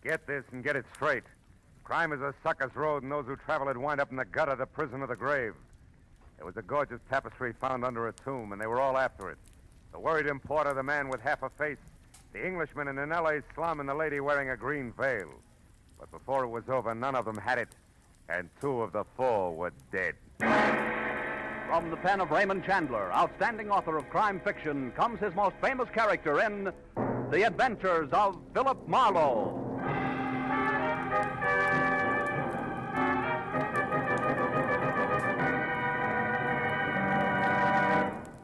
Get this and get it straight. Crime is a sucker's road, and those who travel it wind up in the gutter, the prison, or the grave. There was a gorgeous tapestry found under a tomb, and they were all after it. The worried importer, the man with half a face, the Englishman in an L.A. slum, and the lady wearing a green veil. But before it was over, none of them had it, and 2 of the 4 were dead. From the pen of Raymond Chandler, outstanding author of crime fiction, comes his most famous character in The Adventures of Philip Marlowe.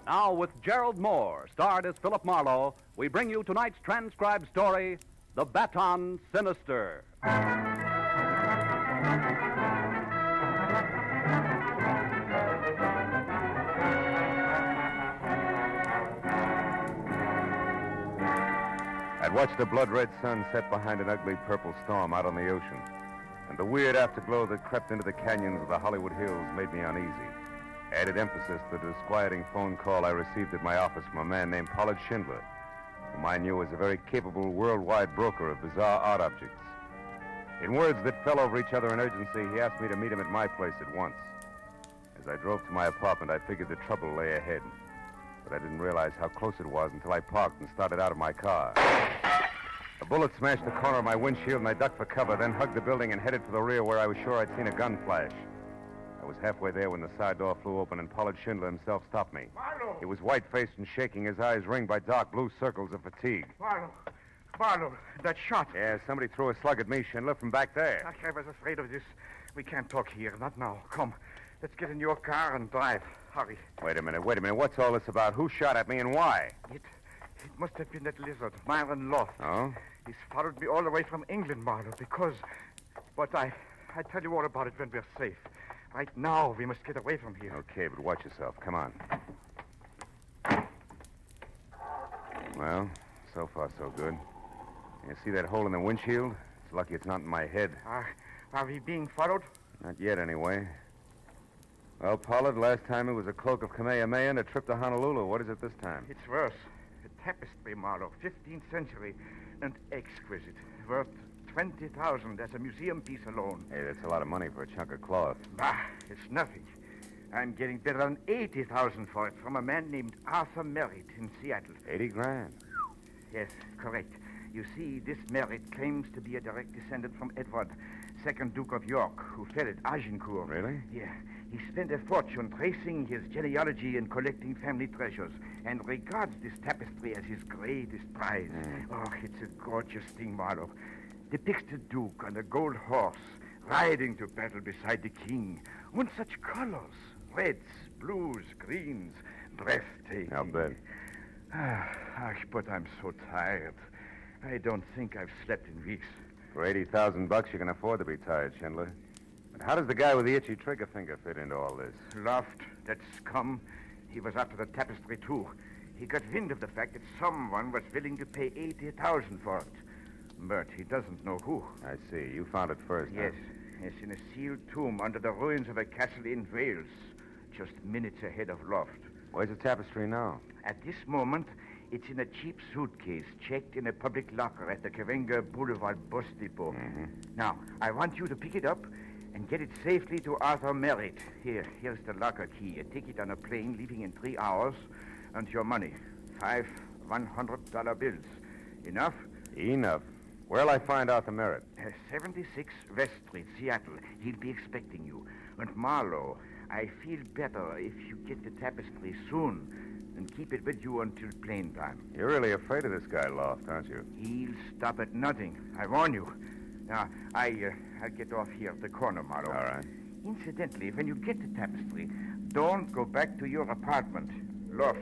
Now, with Gerald Moore, starred as Philip Marlowe, we bring you tonight's transcribed story, The Baton Sinister. I'd watched the blood-red sun set behind an ugly purple storm out on the ocean, and the weird afterglow that crept into the canyons of the Hollywood Hills made me uneasy. Added emphasis to the disquieting phone call I received at my office from a man named Raymond Chandler, whom I knew was a very capable worldwide broker of bizarre art objects. In words that fell over each other in urgency, he asked me to meet him at my place at once. As I drove to my apartment, I figured the trouble lay ahead, but I didn't realize how close it was until I parked and started out of my car. A bullet smashed the corner of my windshield, and I ducked for cover, then hugged the building and headed for the rear where I was sure I'd seen a gun flash. I was halfway there when the side door flew open and Raymond Chandler himself stopped me. Marlowe! He was white-faced and shaking, his eyes ringed by dark blue circles of fatigue. Marlowe, that shot. Yeah, somebody threw a slug at me, Chandler, from back there. I was afraid of this. We can't talk here, not now. Come, let's get in your car and drive. Hurry. Wait a minute. What's all this about? Who shot at me and why? It must have been that lizard, Myron Loft. Oh? He's followed me all the way from England, Marlowe, because... But I tell you all about it when we're safe. Right now, we must get away from here. Okay, but watch yourself. Come on. Well, so far so good. You see that hole in the windshield? It's lucky it's not in my head. Are we being followed? Not yet, anyway. Well, Pollard, last time it was a cloak of Kamehameha and a trip to Honolulu. What is it this time? It's worse. A tapestry, Marlowe, 15th century, and exquisite. Worth 20,000 as a museum piece alone. Hey, that's a lot of money for a chunk of cloth. Bah, it's nothing. I'm getting better than 80,000 for it from a man named Arthur Merritt in Seattle. 80 grand. Yes, correct. You see, this Merritt claims to be a direct descendant from Edward, 2nd Duke of York, who fell at Agincourt. Really? Yeah. He spent a fortune tracing his genealogy and collecting family treasures, and regards this tapestry as his greatest prize. Oh, it's a gorgeous thing, Marlowe. Depicts the Duke on a gold horse, riding to battle beside the king. And such colors. Reds, blues, greens. Breathtaking. I'll bet. But I'm so tired. I don't think I've slept in weeks. For $80,000, you can afford to be tired, Chandler. But how does the guy with the itchy trigger finger fit into all this? Loft, that scum. He was after the tapestry, too. He got wind of the fact that someone was willing to pay $80,000 for it. But he doesn't know who. I see. You found it first, Yes. Huh? Yes, in a sealed tomb under the ruins of a castle in Wales, just minutes ahead of Loft. Where's the tapestry now? At this moment, it's in a cheap suitcase checked in a public locker at the Kavenga Boulevard bus depot. Mm-hmm. Now, I want you to pick it up and get it safely to Arthur Merritt. Here's the locker key. A ticket on a plane leaving in 3 hours, and your money. 5 $100 bills. Enough? Enough. Where'll I find Arthur Merritt? 76 West Street, Seattle. He'll be expecting you. And Marlowe, I feel better if you get the tapestry soon and keep it with you until plane time. You're really afraid of this guy, Loft, aren't you? He'll stop at nothing. I warn you. Now, I'll get off here at the corner, Marlowe. All right. Incidentally, when you get the tapestry, don't go back to your apartment. Loft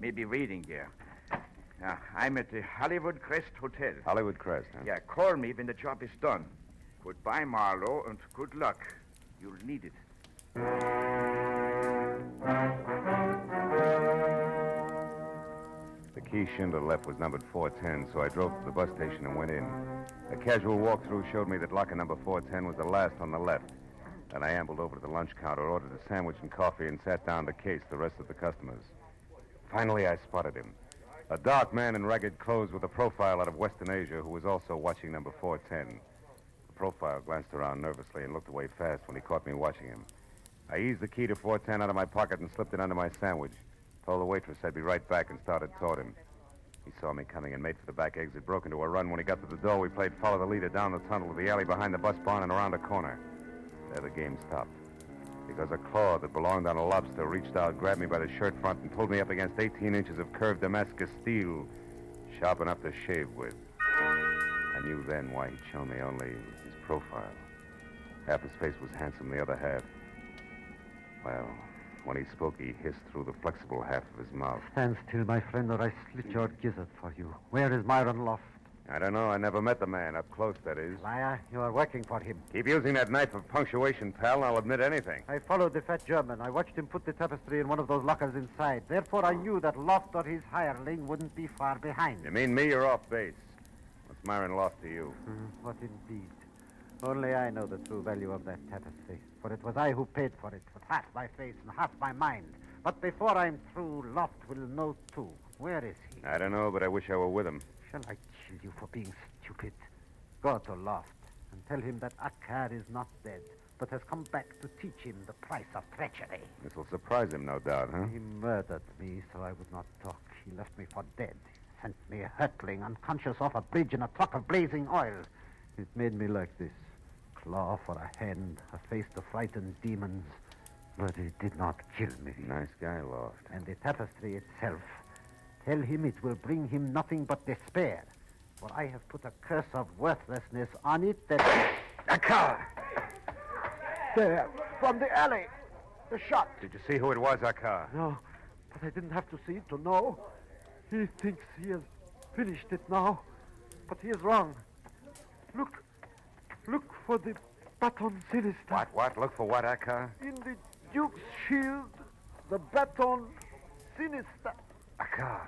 may be waiting there. Now, I'm at the Hollywood Crest Hotel. Hollywood Crest, huh? Yeah, call me when the job is done. Goodbye, Marlowe, and good luck. You'll need it. The key Schindler left was numbered 410, so I drove to the bus station and went in. A casual walkthrough showed me that locker number 410 was the last on the left. Then I ambled over to the lunch counter, ordered a sandwich and coffee, and sat down to case the rest of the customers. Finally, I spotted him. A dark man in ragged clothes with a profile out of Western Asia who was also watching number 410. The profile glanced around nervously and looked away fast when he caught me watching him. I eased the key to 410 out of my pocket and slipped it under my sandwich. Told the waitress I'd be right back and started toward him. He saw me coming and made for the back exit, broke into a run. When he got to the door, we played follow the leader down the tunnel to the alley behind the bus barn and around a corner. There the game stopped. Because a claw that belonged on a lobster reached out, grabbed me by the shirt front, and pulled me up against 18 inches of curved Damascus steel, sharp enough to shave with. I knew then why he'd shown me only his profile. Half his face was handsome, the other half... Well, when he spoke, he hissed through the flexible half of his mouth. Stand still, my friend, or I slit your gizzard for you. Where is Myron Loft? I don't know. I never met the man. Up close, that is. Liar, you are working for him. Keep using that knife of punctuation, pal, and I'll admit anything. I followed the fat German. I watched him put the tapestry in one of those lockers inside. Therefore, I knew that Loft or his hireling wouldn't be far behind. You mean me? You're off base. What's Myron Loft to you? What indeed? Only I know the true value of that tapestry. For it was I who paid for it, with half my face and half my mind. But before I'm through, Loft will know, too. Where is he? I don't know, but I wish I were with him. Shall I kill you for being stupid? Go to Loft and tell him that Akkar is not dead, but has come back to teach him the price of treachery. This will surprise him, no doubt, huh? He murdered me, so I would not talk. He left me for dead. Sent me hurtling, unconscious, off a bridge in a truck of blazing oil. It made me like this. Claw for a hand, a face to frighten demons. But it did not kill me. Nice guy, Loft. And the tapestry itself. Tell him it will bring him nothing but despair. For I have put a curse of worthlessness on it that... A car! There, from the alley. The shot. Did you see who it was, Akkar? No, but I didn't have to see it to know. He thinks he has finished it now. But he is wrong. Look for the Baton Sinister. What? Look for what, Akkar? In the Duke's shield, the Baton Sinister. Akkar.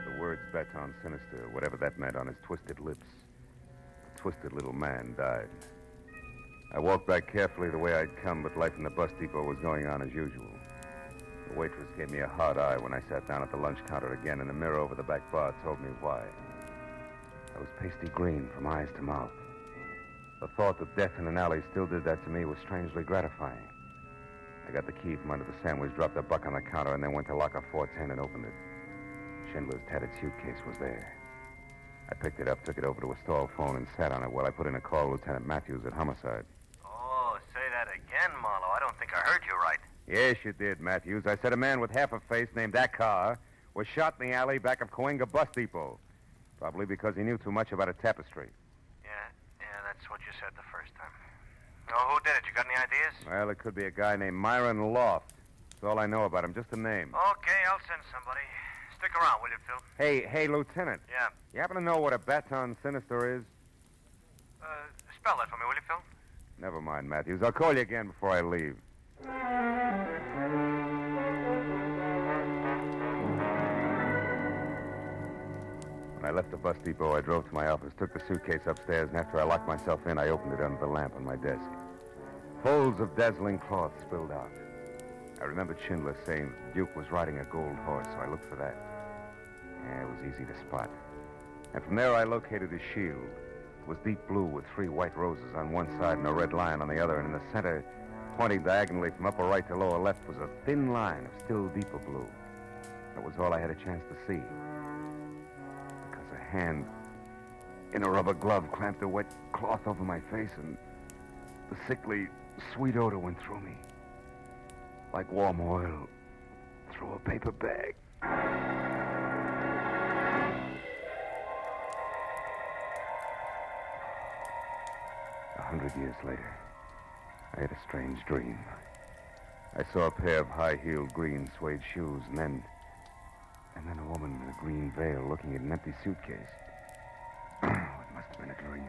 The words Baton Sinister, whatever that meant, on his twisted lips. The twisted little man died. I walked back carefully the way I'd come, but life in the bus depot was going on as usual. The waitress gave me a hard eye when I sat down at the lunch counter again, and the mirror over the back bar told me why. I was pasty green from eyes to mouth. The thought that death in an alley still did that to me was strangely gratifying. I got the key from under the sandwich, dropped a buck on the counter, and then went to locker 410 and opened it. Schindler's tattered suitcase was there. I picked it up, took it over to a stall phone, and sat on it while I put in a call to Lieutenant Matthews at Homicide. Oh, say that again, Marlowe. I don't think I heard you right. Yes, you did, Matthews. I said a man with half a face named Akkar was shot in the alley back of Coenga Bus Depot. Probably because he knew too much about a tapestry. Yeah, that's what you said the first time. Oh, who did it? You got any ideas? Well, it could be a guy named Myron Loft. That's all I know about him, just a name. Okay, I'll send somebody. Stick around, will you, Phil? Hey, Lieutenant. Yeah. You happen to know what a Baton Sinister is? Spell that for me, will you, Phil? Never mind, Matthews. I'll call you again before I leave. When I left the bus depot, I drove to my office, took the suitcase upstairs, and after I locked myself in, I opened it under the lamp on my desk. Folds of dazzling cloth spilled out. I remembered Schindler saying Duke was riding a gold horse, so I looked for that. Yeah, it was easy to spot. And from there, I located his shield. It was deep blue with 3 white roses on one side and a red lion on the other, and in the center, pointing diagonally from upper right to lower left, was a thin line of still deeper blue. That was all I had a chance to see. Because a hand in a rubber glove clamped a wet cloth over my face, and the sickly, sweet odor went through me. Like warm oil through a paper bag. 100 years later, I had a strange dream. I saw a pair of high-heeled green suede shoes, and then a woman in a green veil looking at an empty suitcase. It must have been a dream.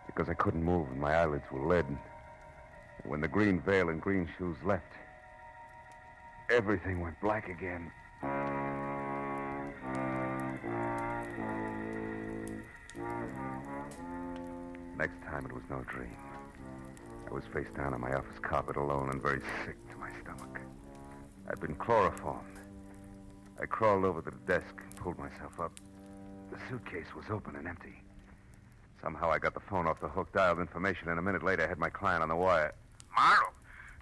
Because I couldn't move and my eyelids were lead. And when the green veil and green shoes left, everything went black again. Next time it was no dream. I was face down on my office carpet alone and very sick to my stomach. I'd been chloroformed. I crawled over to the desk and pulled myself up. The suitcase was open and empty. Somehow I got the phone off the hook, dialed information, and a minute later I had my client on the wire. Marlowe,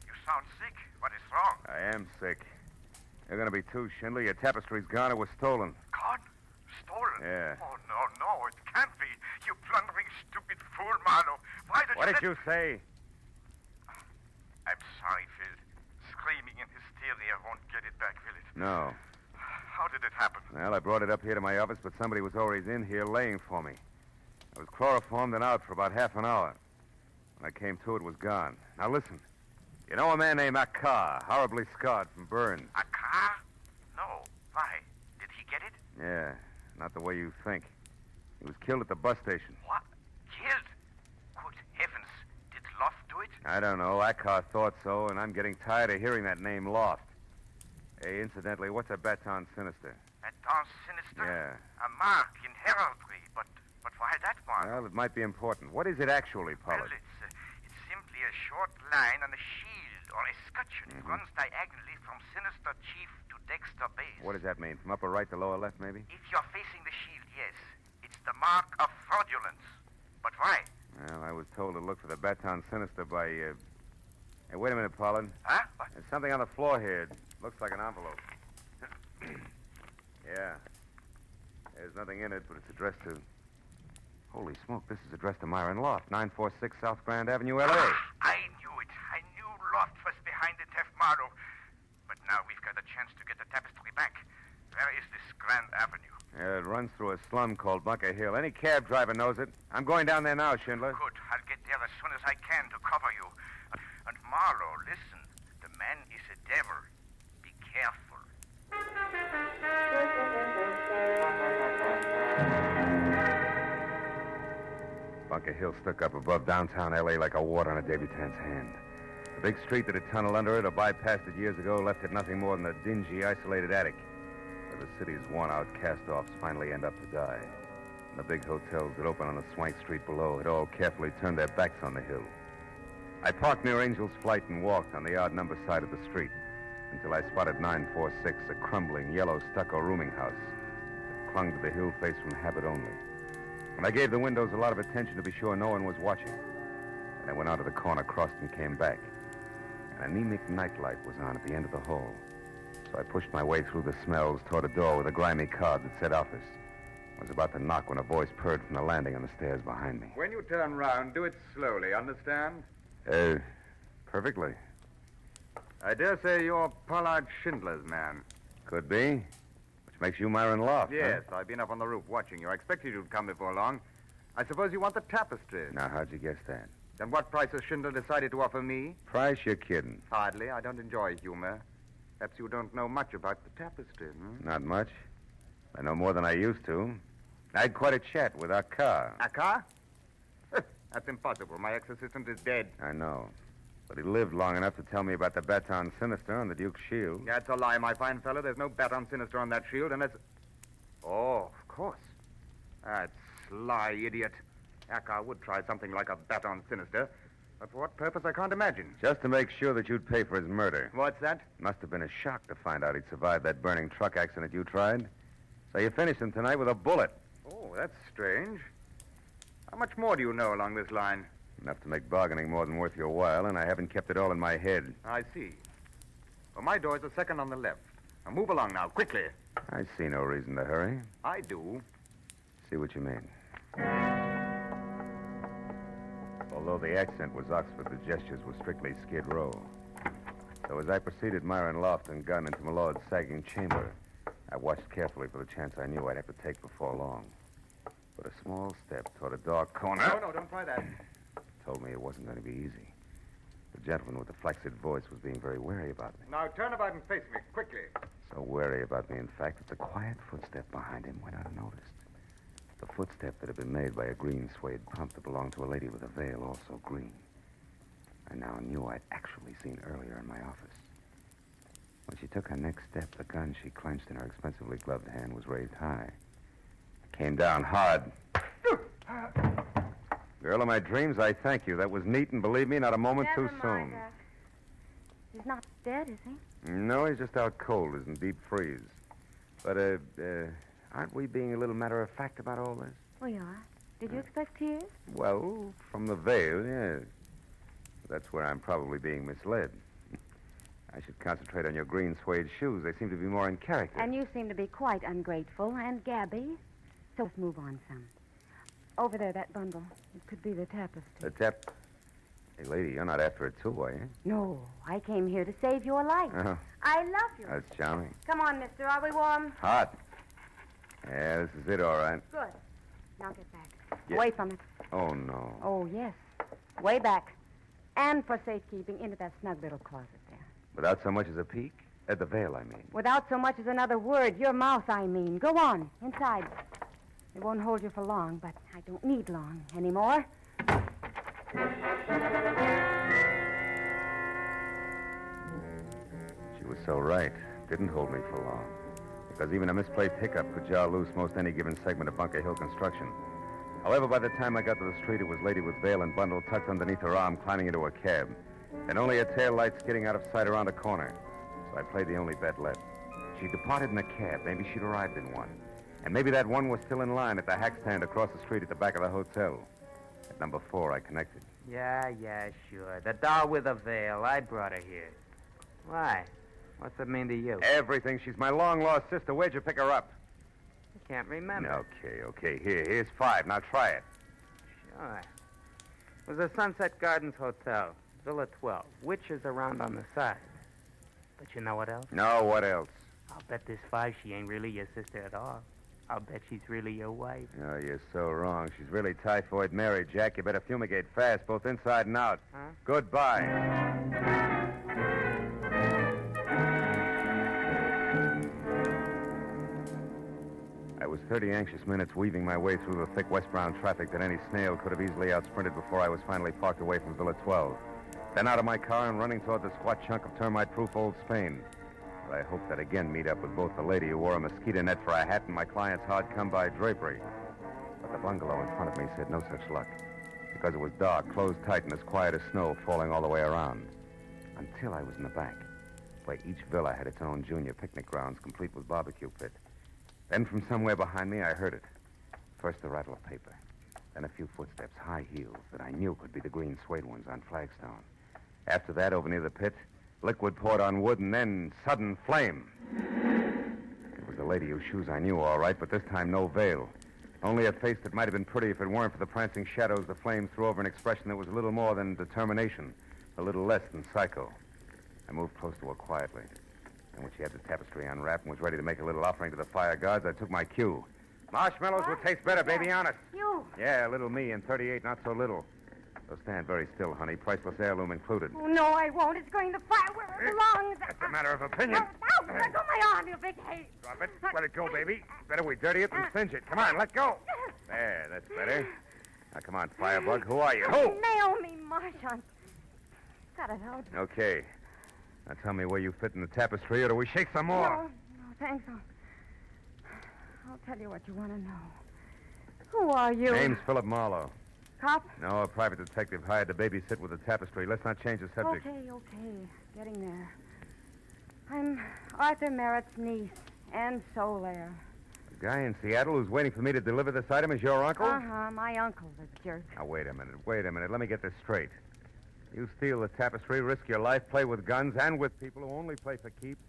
you sound sick. What is wrong? I am sick. You're going to be too, Schindler. Your tapestry's gone. It was stolen. Gone? Stolen? Yeah. Oh, no, it can't be. You plundering, stupid fool, Marlowe. Why did What you... did you say? I'm sorry, Phil. Screaming in hysteria won't get it back, will it? No. How did it happen? Well, I brought it up here to my office, but somebody was always in here laying for me. I was chloroformed and out for about half an hour. When I came to, it was gone. Now listen. You know a man named Akar, horribly scarred from burns? A car? No. Why? Did he get it? Yeah, not the way you think. He was killed at the bus station. What? Killed? Good heavens. Did Loft do it? I don't know. Akar thought so, and I'm getting tired of hearing that name Loft. Hey, incidentally, what's a Baton Sinister? Baton Sinister? Yeah. A mark in heraldry, but why that mark? Well, it might be important. What is it actually, Well, Pollard? it's simply a short line on a shield or escutcheon. It runs diagonally from Sinister Chief to Dexter Base. What does that mean? From upper right to lower left, maybe? If you're facing the shield, yes. It's the mark of fraudulence. But why? Well, I was told to look for the Baton Sinister by, Hey, wait a minute, Pollard. Huh? What? There's something on the floor here. It looks like an envelope. Yeah. There's nothing in it, but it's addressed to... Holy smoke, this is addressed to Myron Loft, 946 South Grand Avenue, L.A. I knew it. I knew Loft was behind the theft, Marlowe. But now we've got a chance to get the tapestry back. Where is this Grand Avenue? Yeah, it runs through a slum called Bunker Hill. Any cab driver knows it. I'm going down there now, Schindler. Good. I'll get there as soon as I can to cover you. And Marlowe, listen. The man is a devil. Be careful. Bunker Hill stuck up above downtown L.A. like a wart on a debutante's hand. The big street that had tunneled under it or bypassed it years ago left it nothing more than a dingy, isolated attic where the city's worn-out cast-offs finally end up to die. And the big hotels that open on the swank street below had all carefully turned their backs on the hill. I parked near Angel's Flight and walked on the odd-number side of the street until I spotted 946, a crumbling, yellow stucco rooming house that clung to the hill face from habit only. And I gave the windows a lot of attention to be sure no one was watching. And I went out to the corner, crossed, and came back. An anemic nightlight was on at the end of the hall. So I pushed my way through the smells toward a door with a grimy card that said office. I was about to knock when a voice purred from the landing on the stairs behind me. When you turn round, do it slowly, understand? Perfectly. I dare say you're Pollard Schindler's man. Could be. Which makes you Myron Loft, Yes, I've been up on the roof watching you. I expected you'd come before long. I suppose you want the tapestry. Now, how'd you guess that? Then what price has Schindler decided to offer me? Price, you're kidding. Hardly. I don't enjoy humor. Perhaps you don't know much about the tapestry, Not much. I know more than I used to. I had quite a chat with Akar. Akar? That's impossible. My ex-assistant is dead. I know. But he lived long enough to tell me about the Baton Sinister on the Duke's shield. That's a lie, my fine fellow. There's no Baton Sinister on that shield, and it's... Oh, of course. That sly idiot. Akar would try something like a Baton Sinister. But for what purpose, I can't imagine. Just to make sure that you'd pay for his murder. What's that? Must have been a shock to find out he'd survived that burning truck accident you tried. So you finished him tonight with a bullet. Oh, that's strange. How much more do you know along this line? Enough to make bargaining more than worth your while, and I haven't kept it all in my head. I see. Well, my door's the second on the left. Now move along now, quickly. I see no reason to hurry. I do. See what you mean. Although the accent was Oxford, the gestures were strictly Skid Row. So as I proceeded Myron Loft and gun into my lord's sagging chamber, I watched carefully for the chance I knew I'd have to take before long. But a small step toward a dark corner... No, don't try that. ...told me it wasn't going to be easy. The gentleman with the flaccid voice was being very wary about me. Now turn about and face me, quickly. So wary about me, in fact, that the quiet footstep behind him went unnoticed. The footstep that had been made by a green suede pump that belonged to a lady with a veil, also green. I now knew I'd actually seen earlier in my office. When she took her next step, the gun she clenched in her expensively gloved hand was raised high. It came down hard. Girl of my dreams, I thank you. That was neat, and believe me, not a moment Never too mind soon. that. He's not dead, is he? No, he's just out cold, is in deep freeze. But, aren't we being a little matter-of-fact about all this? We are. Did you expect tears? Well, from the veil, yes. That's where I'm probably being misled. I should concentrate on your green suede shoes. They seem to be more in character. And you seem to be quite ungrateful and gabby. So let's move on some. Over there, that bundle. It could be the tapestry. The tap... Hey, lady, you're not after it, too, are you? No, I came here to save your life. Uh-huh. I love you. That's charming. Come on, mister. Are we warm? Hot. Yeah, this is it, all right. Good. Now get back. Yeah. Away from it. Oh, no. Oh, yes. Way back. And for safekeeping, into that snug little closet there. Without so much as a peek? At the veil, I mean. Without so much as another word. Your mouth, I mean. Go on. Inside. It won't hold you for long, but I don't need long anymore. She was so right. Didn't hold me for long. Because even a misplaced hiccup could jar loose most any given segment of Bunker Hill construction. However, by the time I got to the street, it was lady with veil and bundle tucked underneath her arm, climbing into a cab. And only her tail light skidding out of sight around a corner. So I played the only bet left. She departed in a cab. Maybe she'd arrived in one. And maybe that one was still in line at the hack stand across the street at the back of the hotel. At number 4, I connected. Yeah, sure. The doll with the veil. I brought her here. Why? What's it mean to you? Everything. She's my long-lost sister. Where'd you pick her up? I can't remember. Okay. Here's 5. Now try it. Sure. It was the Sunset Gardens Hotel, Villa 12. Witches around on the side. But you know what else? No, what else? I'll bet this 5 she ain't really your sister at all. I'll bet she's really your wife. Oh, you're so wrong. She's really Typhoid Mary, Jack. You better fumigate fast, both inside and out. Huh? Goodbye. I was 30 anxious minutes weaving my way through the thick westbound traffic that any snail could have easily outsprinted before I was finally parked away from Villa 12. Then out of my car and running toward the squat chunk of termite-proof old Spain. But I hoped that again meet up with both the lady who wore a mosquito net for a hat and my client's hard come-by drapery. But the bungalow in front of me said no such luck. Because it was dark, closed tight, and as quiet as snow falling all the way around. Until I was in the back, where each villa had its own junior picnic grounds, complete with barbecue pit. Then from somewhere behind me, I heard it. First the rattle of paper. Then a few footsteps, high heels, that I knew could be the green suede ones on flagstone. After that, over near the pit, liquid poured on wood, and then sudden flame. It was the lady whose shoes I knew all right, but this time no veil. Only a face that might have been pretty if it weren't for the prancing shadows the flame threw over an expression that was a little more than determination, a little less than psycho. I moved close to her quietly. And when she had the tapestry unwrapped and was ready to make a little offering to the fire gods, I took my cue. Marshmallows would taste better, baby, honest. You. Yeah, little me, and 38 not so little. So stand very still, honey. Priceless heirloom included. Oh, no, I won't. It's going to fire where it belongs. That's a matter of opinion. No, let go my arm, you big hate. Drop it. Let it go, baby. Better we dirty it than singe it. Come on, let go. There, that's better. Now, come on, Firebug. Who are you? Who? Naomi Marchant. Cut it out. Okay. Now tell me where you fit in the tapestry, or do we shake some more? No, thanks. I'll tell you what you want to know. Who are you? Name's Philip Marlowe. Cop? No, a private detective hired to babysit with the tapestry. Let's not change the subject. Okay. Getting there. I'm Arthur Merritt's niece, Anne Solaire. The guy in Seattle who's waiting for me to deliver this item is your uncle? Uh-huh, my uncle, the jerk. Now, wait a minute. Let me get this straight. You steal the tapestry, risk your life, play with guns, and with people who only play for keeps.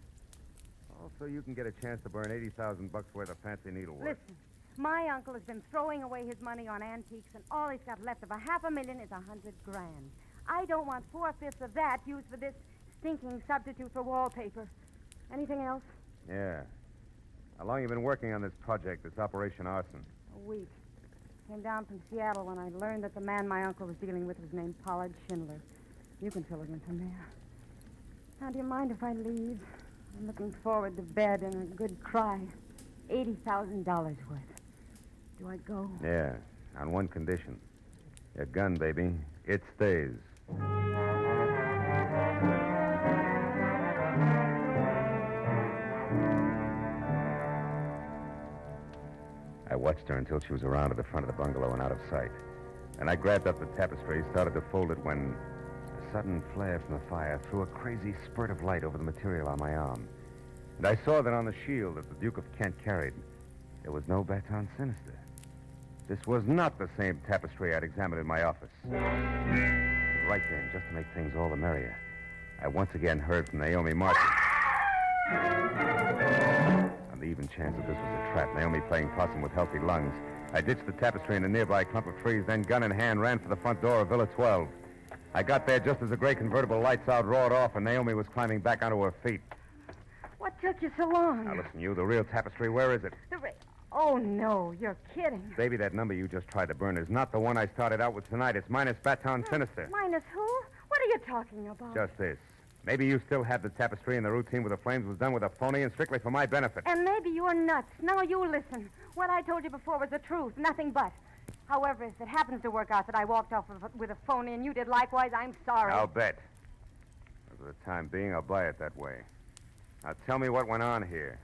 Also, you can get a chance to burn $80,000 worth of fancy needlework. Listen, my uncle has been throwing away his money on antiques, and all he's got left of $500,000 is $100,000. I don't want 4/5 of that used for this stinking substitute for wallpaper. Anything else? Yeah. How long you been working on this project, this Operation Arson? A week. Came down from Seattle when I learned that the man my uncle was dealing with was named Pollard Schindler. You can fill it in from there. Now, do you mind if I leave? I'm looking forward to bed and a good cry. $80,000 worth. Do I go? Yeah, on one condition. Your gun, baby. It stays. I watched her until she was around to the front of the bungalow and out of sight. And I grabbed up the tapestry, started to fold it when a sudden flare from the fire threw a crazy spurt of light over the material on my arm. And I saw that on the shield that the Duke of Kent carried, there was no Baton Sinister. This was not the same tapestry I'd examined in my office. Right then, just to make things all the merrier, I once again heard from Naomi Martin. On the even chance that this was a trap, Naomi playing possum with healthy lungs, I ditched the tapestry in a nearby clump of trees, then gun in hand ran for the front door of Villa 12. I got there just as the gray convertible lights out roared off and Naomi was climbing back onto her feet. What took you so long? Now listen, you, the real tapestry, where is it? Oh, no, you're kidding. Baby, that number you just tried to burn is not the one I started out with tonight. It's minus Baton Sinister. Minus who? What are you talking about? Just this. Maybe you still have the tapestry and the routine with the flames was done with a phony and strictly for my benefit. And maybe you're nuts. Now you listen. What I told you before was the truth, nothing but. However, if it happens to work out that I walked off with a phony and you did likewise, I'm sorry. I'll bet. For the time being, I'll buy it that way. Now tell me what went on here.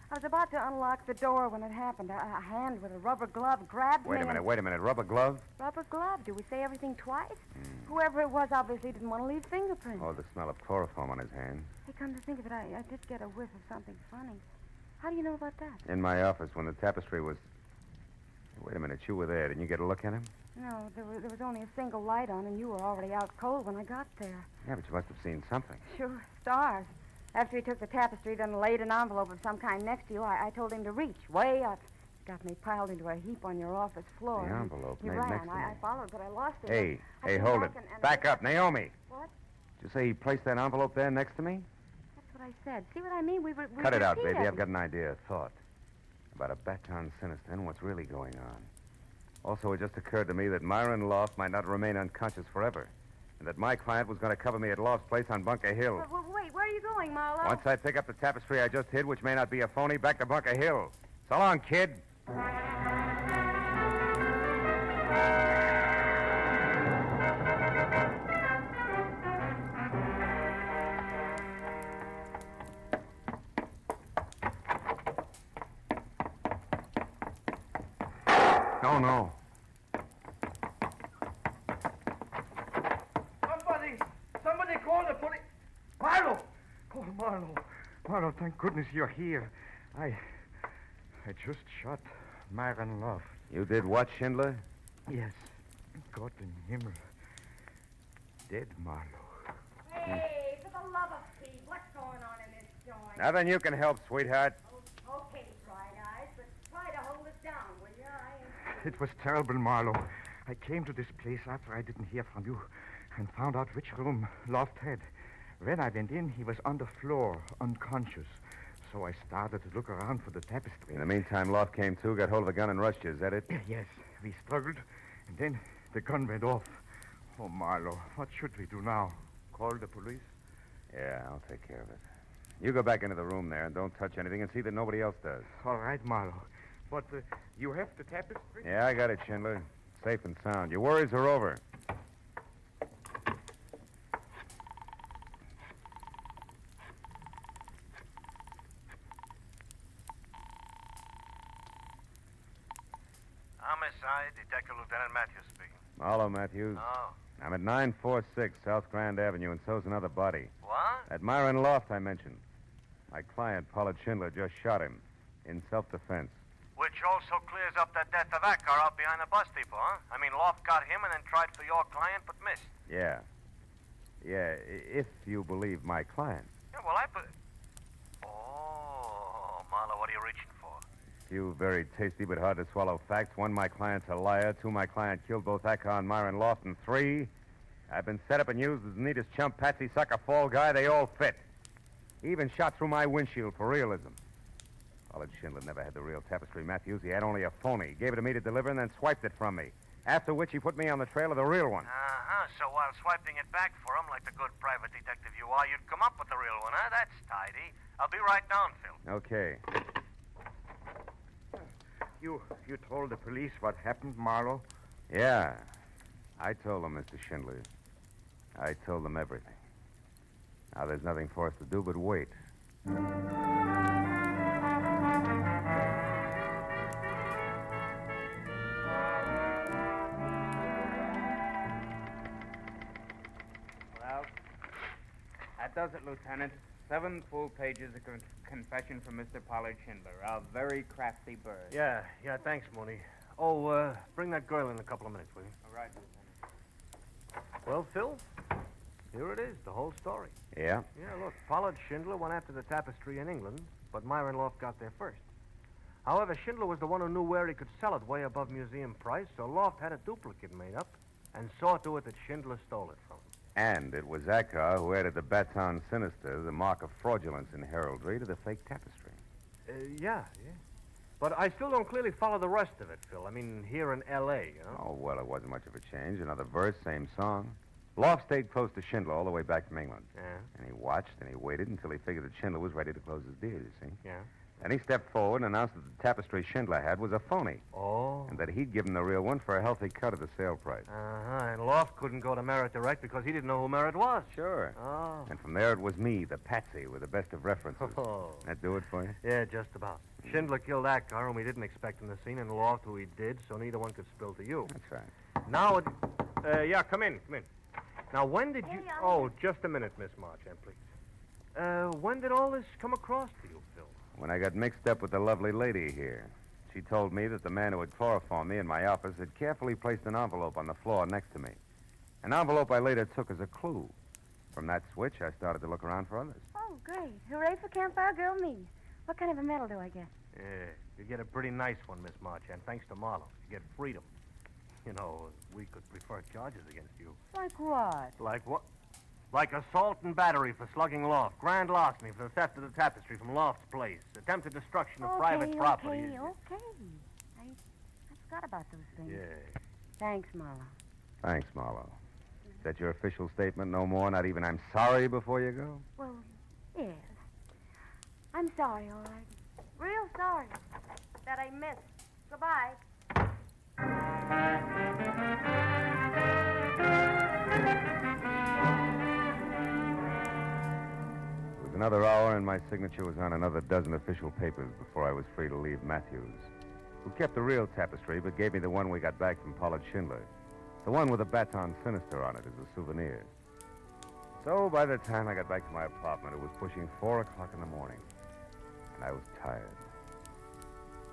I was about to unlock the door when it happened. A hand with a rubber glove grabbed me. Wait a minute. Rubber glove? Rubber glove? Do we say everything twice? Whoever it was obviously didn't want to leave fingerprints. Oh, the smell of chloroform on his hand. Hey, come to think of it, I did get a whiff of something funny. How do you know about that? In my office when the tapestry was... Wait a minute, you were there. Didn't you get a look at him? No, there was only a single light on, and you were already out cold when I got there. Yeah, but you must have seen something. Sure, stars. After he took the tapestry, then laid an envelope of some kind next to you, I told him to reach way up. Got me piled into a heap on your office floor. The envelope He made ran. next to me. I followed, but I lost it. Hey, came hold it. back and Back up, Naomi. What? Did you say he placed that envelope there next to me? That's what I said. See what I mean? We Cut it out, baby. repeated. I've got an idea, a thought. About a Baton Sinister and what's really going on. Also, it just occurred to me that Myron Loft might not remain unconscious forever. And that my client was going to cover me at Loft's place on Bunker Hill. Wait, where are you going, Marlowe? Once I pick up the tapestry I just hid, which may not be a phony, back to Bunker Hill. So long, kid. Oh, no. Somebody call the police. Marlowe! Oh, Marlowe, thank goodness you're here. I just shot Myron Loft. You did what, Schindler? Yes. Gott in Himmel. Dead Marlowe. Hey, for the love of Pete, what's going on in this joint? Nothing you can help, sweetheart. Okay, Bright Eyes, but try to hold it down, will you? It was terrible, Marlowe. I came to this place after I didn't hear from you and found out which room Loft had. When I went in, he was on the floor, unconscious. So I started to look around for the tapestry. In the meantime, Loft came to, got hold of a gun and rushed you. Is that it? Yes, we struggled, and then the gun went off. Oh, Marlowe, what should we do now? Call the police? Yeah, I'll take care of it. You go back into the room there and don't touch anything and see that nobody else does. All right, Marlowe. But you have the tapestry? Yeah, I got it, Schindler. Safe and sound. Your worries are over. Homicide, Detective Lieutenant Matthews speaking. Marlowe, Matthews. Oh. I'm at 946 South Grand Avenue, and so's another body. What? At Myron Loft, I mentioned. My client, Pollard Schindler, just shot him in self-defense. Which also clears up that death of that car out behind the bus depot, huh? I mean, Loft got him and then tried for your client, but missed. Yeah. Yeah, if you believe my client. Yeah, well, Oh, Marlowe, what are you reaching for? Few very tasty but hard to swallow facts. One, my client's a liar. Two, my client killed both Acker and Myron Loft. And three, I've been set up and used as the neatest chump, patsy, sucker, fall guy. They all fit. He even shot through my windshield for realism. Pollard Schindler never had the real tapestry, Matthews. He had only a phony. He gave it to me to deliver and then swiped it from me. After which he put me on the trail of the real one. Uh-huh. So while swiping it back for him like the good private detective you are, you'd come up with the real one, huh? That's tidy. I'll be right down, Phil. Okay. You told the police what happened, Marlowe? Yeah. I told them, Mr. Schindler. I told them everything. Now there's nothing for us to do but wait. does it, Lieutenant. 7 full pages of confession from Mr. Pollard Schindler, a very crafty bird. Yeah, thanks, Mooney. Oh, bring that girl in a couple of minutes, will you? All right, Lieutenant. Well, Phil, here it is, the whole story. Yeah? Yeah, look, Pollard Schindler went after the tapestry in England, but Myron Loft got there first. However, Schindler was the one who knew where he could sell it way above museum price, so Loft had a duplicate made up and saw to it that Schindler stole it from him. And it was Akar who added the Baton Sinister, the mark of fraudulence in heraldry, to the fake tapestry. Yeah. But I still don't clearly follow the rest of it, Phil. I mean, here in L.A., you know? Oh, well, it wasn't much of a change. Another verse, same song. Loft stayed close to Schindler all the way back from England. Yeah? And he watched and he waited until he figured that Schindler was ready to close his deal, you see. Yeah. Then he stepped forward and announced that the tapestry Schindler had was a phony. Oh. And that he'd given the real one for a healthy cut of the sale price. Uh-huh. And Loft couldn't go to Merritt direct because he didn't know who Merritt was. Sure. Oh. And from there it was me, the patsy, with the best of references. Oh. That do it for you? Yeah, just about. Schindler killed Akar, and we didn't expect him to scene, and Loft, who he did, so neither one could spill to you. That's right. Now it... yeah, come in. Now, when did you... Oh, just a minute, Miss Marchand, please. When did all this come across to you, Phil? When I got mixed up with the lovely lady here. She told me that the man who had chloroformed me in my office had carefully placed an envelope on the floor next to me. An envelope I later took as a clue. From that switch, I started to look around for others. Oh, great. Hooray for Campfire Girl me. What kind of a medal do I get? Yeah, you get a pretty nice one, Miss Marchand, thanks to Marlowe. You get freedom. You know, we could prefer charges against you. Like what? Like what? Like assault and battery for slugging Loft, grand larceny for the theft of the tapestry from Loft's place, attempted destruction of private property. Okay. I forgot about those things. Yeah. Thanks, Marlowe. Thanks, Marlowe. Is that your official statement? No more? Not even I'm sorry before you go? Well, yes. I'm sorry, all right. Real sorry that I missed. Goodbye. It was another hour, and my signature was on another dozen official papers before I was free to leave Matthews, who kept the real tapestry but gave me the one we got back from Pollard Schindler, the one with the Baton Sinister on it as a souvenir. So by the time I got back to my apartment, it was pushing 4 o'clock in the morning, and I was tired.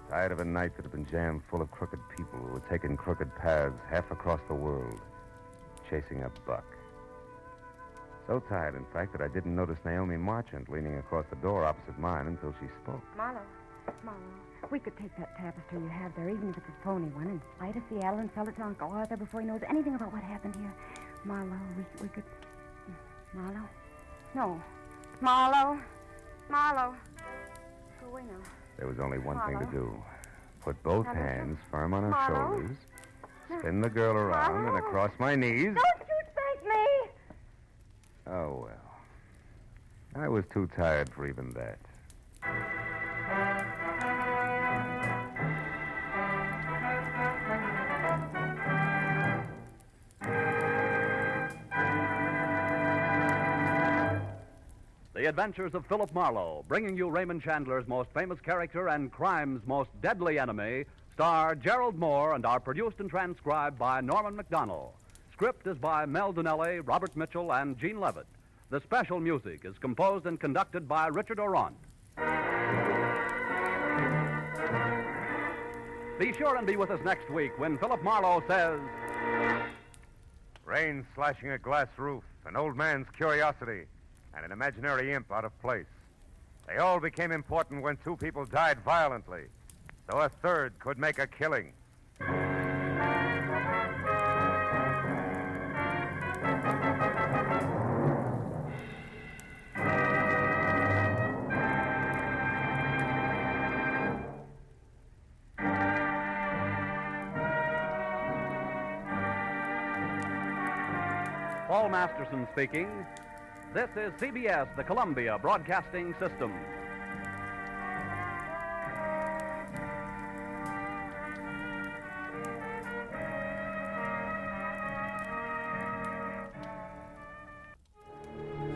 Tired of a night that had been jammed full of crooked people who had taken crooked paths half across the world, chasing a buck. So tired, in fact, that I didn't notice Naomi Marchand leaning across the door opposite mine until she spoke. Marlowe, we could take that tapestry you have there, even if it's a phony one, and fly to Seattle and sell it to Uncle Arthur before he knows anything about what happened here. Marlowe, we could... Marlowe? No. Marlowe. Go away now. There was only one thing to Marlowe. do. Put both Marlowe. hands firm on her Marlowe. shoulders, spin the girl around and Marlowe. across my knees. Don't you spank me! Oh, well. I was too tired for even that. The Adventures of Philip Marlowe, bringing you Raymond Chandler's most famous character and crime's most deadly enemy, star Gerald Moore, and are produced and transcribed by Norman McDonnell. Script is by Mel Donnelly, Robert Mitchell, and Gene Levitt. The special music is composed and conducted by Richard Orant. Be sure and be with us next week when Philip Marlowe says... Rain slashing a glass roof, an old man's curiosity, and an imaginary imp out of place. They all became important when 2 people died violently, so a third could make a killing. Paul Masterson speaking. This is CBS, the Columbia Broadcasting System.